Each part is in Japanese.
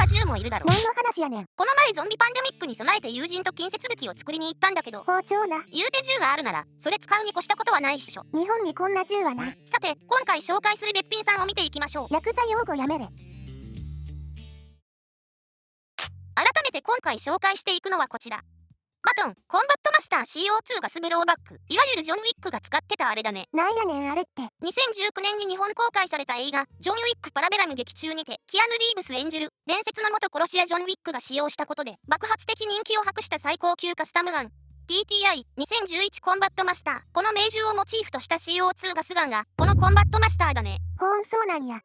な銃もいるだろ。何の話やねん。この前ゾンビパンデミックに備えて友人と近接武器を作りに行ったんだけど、包丁な。言うて銃があるならそれ使うに越したことはないっしょ。日本にこんな銃はない。さて今回紹介するべっぴんさんを見ていきましょう。ヤクザ用語やめれ。改めて今回紹介していくのはこちら。バトンコンバットマスター CO2 ガスブローバック、いわゆるジョン・ウィックが使ってたあれだね。なんやねんあれって。2019年に日本公開された映画ジョン・ウィックパラベラム劇中にてキアヌ・リーブス演じる伝説の元殺し屋ジョン・ウィックが使用したことで爆発的人気を博した最高級カスタムガン TTI2011 コンバットマスター。この名銃をモチーフとした CO2 ガスガンがこのコンバットマスターだね。ほんそうなんや。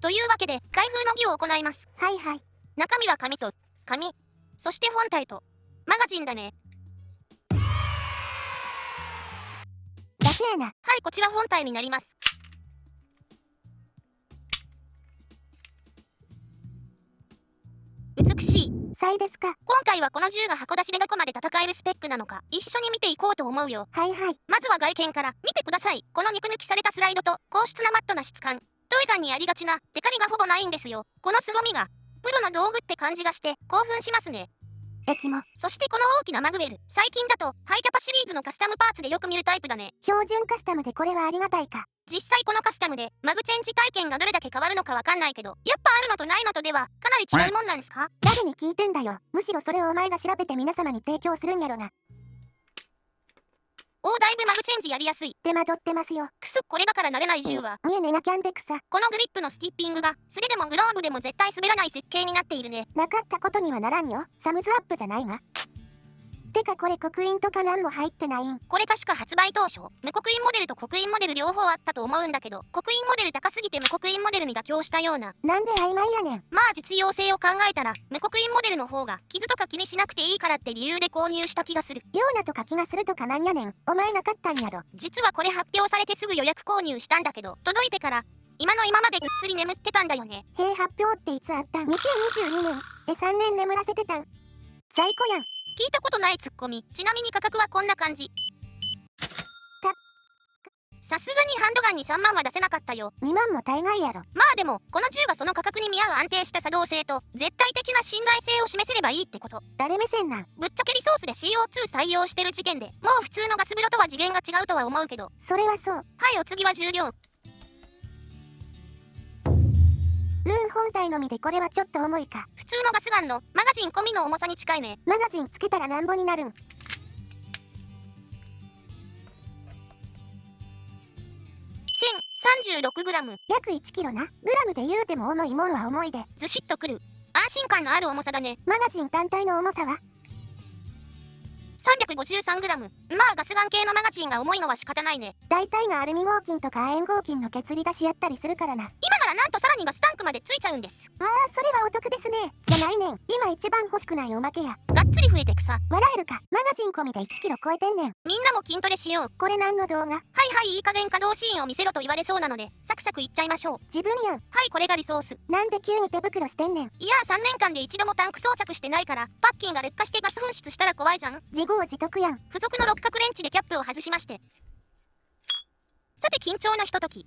というわけで開封の儀を行います。はいはい。中身は紙と紙、そして本体とマガジンだね。だせーな。はい、こちら本体になります。美しい。さいですか。今回はこの銃が箱出しでどこまで戦えるスペックなのか一緒に見ていこうと思うよ。はいはい。まずは外見から見てください。この肉抜きされたスライドと硬質なマットな質感。トイガンにありがちなテカリがほぼないんですよ。この凄みがプロの道具って感じがして興奮しますね。駅も。そしてこの大きなマグウェル、最近だとハイキャパシリーズのカスタムパーツでよく見るタイプだね。標準カスタムでこれはありがたいか。実際このカスタムでマグチェンジ体験がどれだけ変わるのかわかんないけど、やっぱあるのとないのとではかなり違うもんなんですか？誰に聞いてんだよ。むしろそれをお前が調べて皆様に提供するんやろな。だいぶマグチェンジやりやすい。手間取ってますよ。くそ、これだから慣れない銃は。見えねなキャンデクサ。このグリップのスティッピングが素手でもグローブでも絶対滑らない設計になっているね。なかったことにはならんよ。サムズアップじゃないが。てかこれ刻印とかなんも入ってないん。これ確か発売当初、無刻印モデルと刻印モデル両方あったと思うんだけど、刻印モデル高すぎて無刻印モデルに妥協したような。なんで曖昧やねん。まあ実用性を考えたら、無刻印モデルの方が傷とか気にしなくていいからって理由で購入した気がする。ようなとか気がするとかなんやねん。お前なかったんやろ。実はこれ発表されてすぐ予約購入したんだけど、届いてから今の今までぐっすり眠ってたんだよね。へえ、発表っていつあったん？ 2022 年。3年眠らせてたん。在庫やん。聞いたことないツッコミ。ちなみに価格はこんな感じ。さすがにハンドガンに3万は出せなかったよ。2万も大概やろ。まあでも、この銃がその価格に見合う安定した作動性と絶対的な信頼性を示せればいいってこと。誰目線なん？ぶっちゃけリソースで CO2 採用してる時点でもう普通のガス風呂とは次元が違うとは思うけど。それはそう。はい、お次は重量。ルーン本体のみでこれはちょっと重いか。普通のガスガンのマガジン込みの重さに近いね。マガジンつけたらなんぼになるん1036g。約1キロな。グラムで言うても重いもんは重いで。ずしっとくる。安心感のある重さだね。マガジン単体の重さは 353g。まあガスガン系のマガジンが重いのは仕方ないね。大体がアルミ合金とか亜鉛合金の削り出しやったりするからな。今ならなんとさらにガスタンクまでついちゃうんです。ああ、それはお得ですね。じゃないねん。今一番欲しくないおまけや。がっつり増えてくさ。笑えるか。マガジン込みで1キロ超えてんねん。みんなも筋トレしよう。これ何の動画？はいはい、いい加減稼働シーンを見せろと言われそうなのでサクサクいっちゃいましょう。自分やん。はい、これがリソース。なんで急に手袋してんねん。いや3年間で一度もタンク装着してないからパッキンが劣化してガス噴出したら怖いじゃん。自業自得やん。付属の六角レンチでキャップを外しまして。さて緊張なひととき。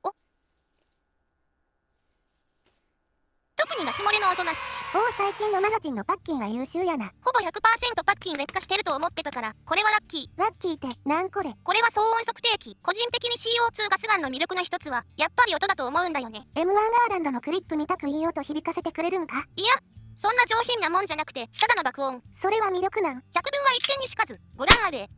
お、特にガス漏れの音なし。最近のマガジンのパッキンは優秀やな。ほぼ 100% パッキン劣化してると思ってたからこれはラッキー。ラッキーってなんこれ？これは騒音測定器。個人的に CO2 ガスガンの魅力の一つはやっぱり音だと思うんだよね。 M1 ガーランドのクリップみたくいい音響かせてくれるんか？いや、そんな上品なもんじゃなくてただの爆音。それは魅力なん？百聞は一見にしかず。ご覧あれ。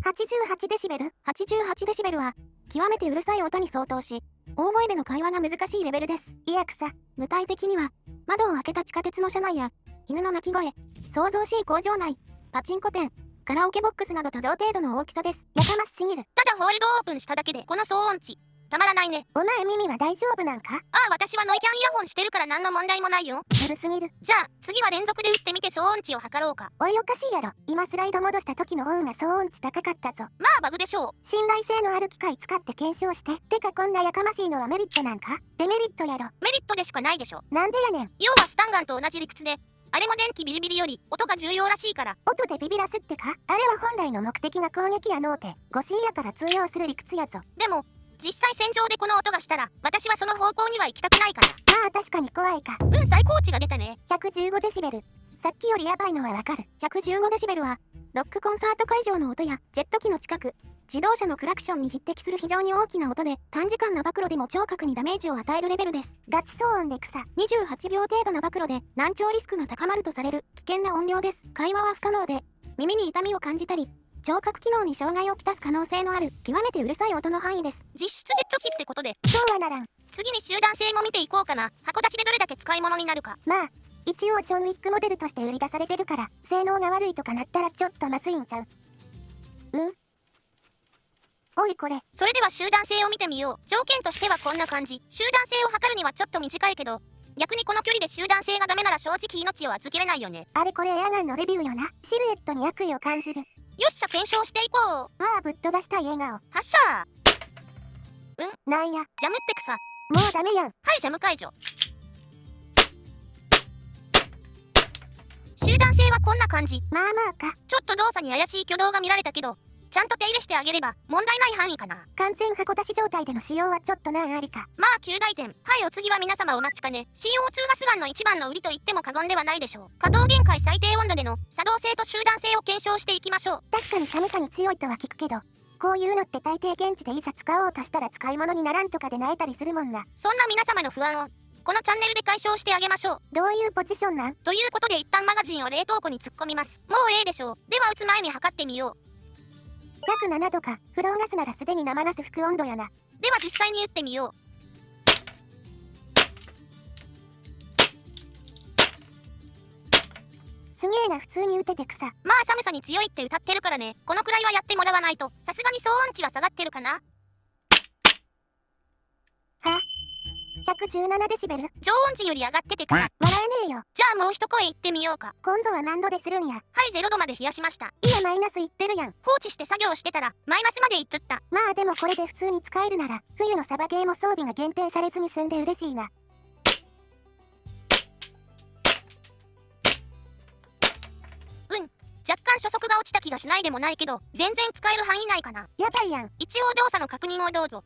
88デシベル。88デシベルは極めてうるさい音に相当し、大声での会話が難しいレベルです。いやくさ。具体的には窓を開けた地下鉄の車内や犬の鳴き声、騒々しい工場内、パチンコ店、カラオケボックスなどと同程度の大きさです。やかますぎる。ただホールドオープンしただけでこの騒音値たまらないね。お前耳は大丈夫なんか？ああ、私はノイキャンイヤホンしてるから何の問題もないよ。ずるすぎる。じゃあ次は連続で打ってみて騒音値を測ろうか。おいおかしいやろ。今スライド戻した時のオウが騒音値高かったぞ。まあバグでしょう。信頼性のある機械使って検証して。てかこんなやかましいのはメリットなんか？デメリットやろ。メリットでしかないでしょ。なんでやねん。要はスタンガンと同じ理屈であれも電気ビリビリより音が重要らしいから。音でビビらすってか？あれは本来の目的が攻撃やのうて、誤信やから通用する理屈やぞ。でも、実際戦場でこの音がしたら、私はその方向には行きたくないから。まあ確かに怖いか。最高値が出たね。115デシベル。さっきよりヤバいのはわかる。115デシベルは、ロックコンサート会場の音やジェット機の近く、自動車のクラクションに匹敵する非常に大きな音で、短時間な暴露でも聴覚にダメージを与えるレベルです。ガチ騒音で草。28秒程度の暴露で難聴リスクが高まるとされる危険な音量です。会話は不可能で、耳に痛みを感じたり、聴覚機能に障害をきたす可能性のある極めてうるさい音の範囲です。実質ジェット機ってことで、そうはならん。次に集団性も見ていこうかな。箱出しでどれだけ使い物になるか。まあ、一応ジョンウィックモデルとして売り出されてるから、性能が悪いとかなったらちょっとまずいんちゃう？おいこれ。それでは集団性を見てみよう。条件としてはこんな感じ。集団性を測るにはちょっと短いけど、逆にこの距離で集団性がダメなら正直命を預けれないよね。あれこれエアガンのレビューよな。シルエットに悪意を感じる。よっしゃ検証していこう。わあぶっ飛ばしたい笑顔。発射なんや。ジャムって草。もうダメやん。はいジャム解除。集団性はこんな感じ。まあまあか。ちょっと動作に怪しい挙動が見られたけど、ちゃんと手入れしてあげれば問題ない範囲かな。完全箱出し状態での使用はちょっとなありか。まあ9大点。はいお次は皆様お待ちかね。 CO2 ガスガンの一番の売りと言っても過言ではないでしょう。稼働限界最低温度での作動性と集団性を検証していきましょう。確かに寒さに強いとは聞くけど、こういうのって大抵現地でいざ使おうとしたら使い物にならんとかで萎えたりするもんな。そんな皆様の不安をこのチャンネルで解消してあげましょう。どういうポジションなん？ということで一旦マガジンを冷凍庫に突っ込みます。もうええでしょう。では打つ前に測ってみよう。約7度か。フローガスならすでに生ガス吹く温度やな。では実際に打ってみよう。すげえな普通に打てて草。まあ寒さに強いって歌ってるからね。このくらいはやってもらわないとさすがに騒音値は下がってるかな。は117デシベル。常温値より上がってて草。笑えねえよ。じゃあもう一声言ってみようか。今度は何度でするんや。はい0度まで冷やしました。いやマイナスいってるやん。放置して作業してたらマイナスまでいっちゃった。まあでもこれで普通に使えるなら冬のサバゲーも装備が限定されずに済んで嬉しいな。若干初速が落ちた気がしないでもないけど全然使える範囲内かな。やばいやん。一応動作の確認をどうぞ。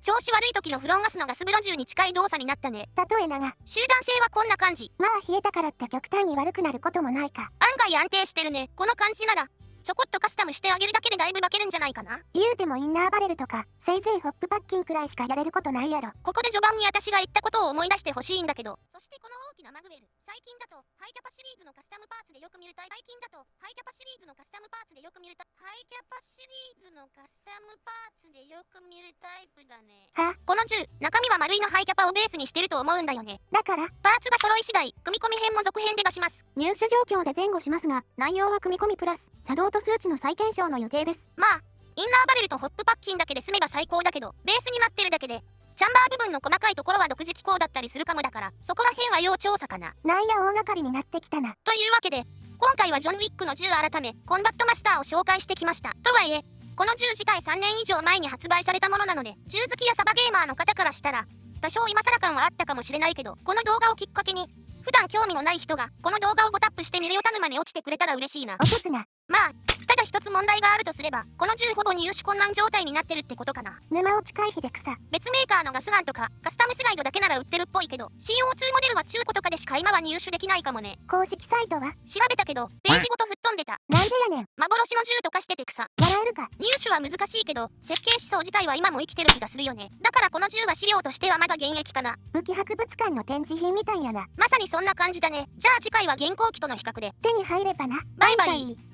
調子悪い時のフロンガスのガス風呂銃に近い動作になったね。例えなが。集団性はこんな感じ。まあ冷えたからって極端に悪くなることもないか。案外安定してるね。この感じならちょこっとカスタムしてあげるだけでだいぶ化けるんじゃないかな。言うてもインナーバレルとかせいぜいホップパッキンくらいしかやれることないやろ。ここで序盤に私が言ったことを思い出してほしいんだけど。そしてこの大きなマグウェル、最近だとハイキャパシリーズのカスタムパーツでよく見るタイプ。最近だとハイキャパシリーズのカスタムパーツでよく見るタイプ。ハイキャパシリーズのカスタムパーツでよく見るタイプだね。はこの銃中身は丸いのハイキャパをベースにしてると思うんだよね。だからパーツが揃い次第組み込み編も続編で出します。入手状況で前後しますが内容は組み込みプラス作動と数値の再検証の予定です。まあインナーバレルとホップパッキンだけで済めば最高だけどベースになってるだけでチャンバー部分の細かいところは独自機構だったりするかもだからそこら辺は要調査かな。なんや大掛かりになってきたな。というわけで今回はジョン・ウィックの銃改めコンバットマスターを紹介してきました。とはいえこの銃自体3年以上前に発売されたものなので銃好きやサバゲーマーの方からしたら多少今更感はあったかもしれないけど、この動画をきっかけに普段興味のない人がこの動画をごタップしてミリオタ沼に落ちてくれたら嬉しいな。落とすな。まあただ一つ問題があるとすればこの銃ほぼ入手困難状態になってるってことかな。沼落ち回避で草。別メーカーのガスガンとかカスタムスライドだけなら売ってるっぽいけど CO2 モデルは中古とかでしか今は入手できないかもね。公式サイトは調べたけどページごと吹っ飛んでた。なんでやねん。幻の銃とかしてて草。笑えるか。入手は難しいけど設計思想自体は今も生きてる気がするよね。だからこの銃は資料としてはまだ現役かな。武器博物館の展示品みたいやな。まさにそんな感じだね。じゃあ次回は現行機との比較で手に入ればな。バイバイ。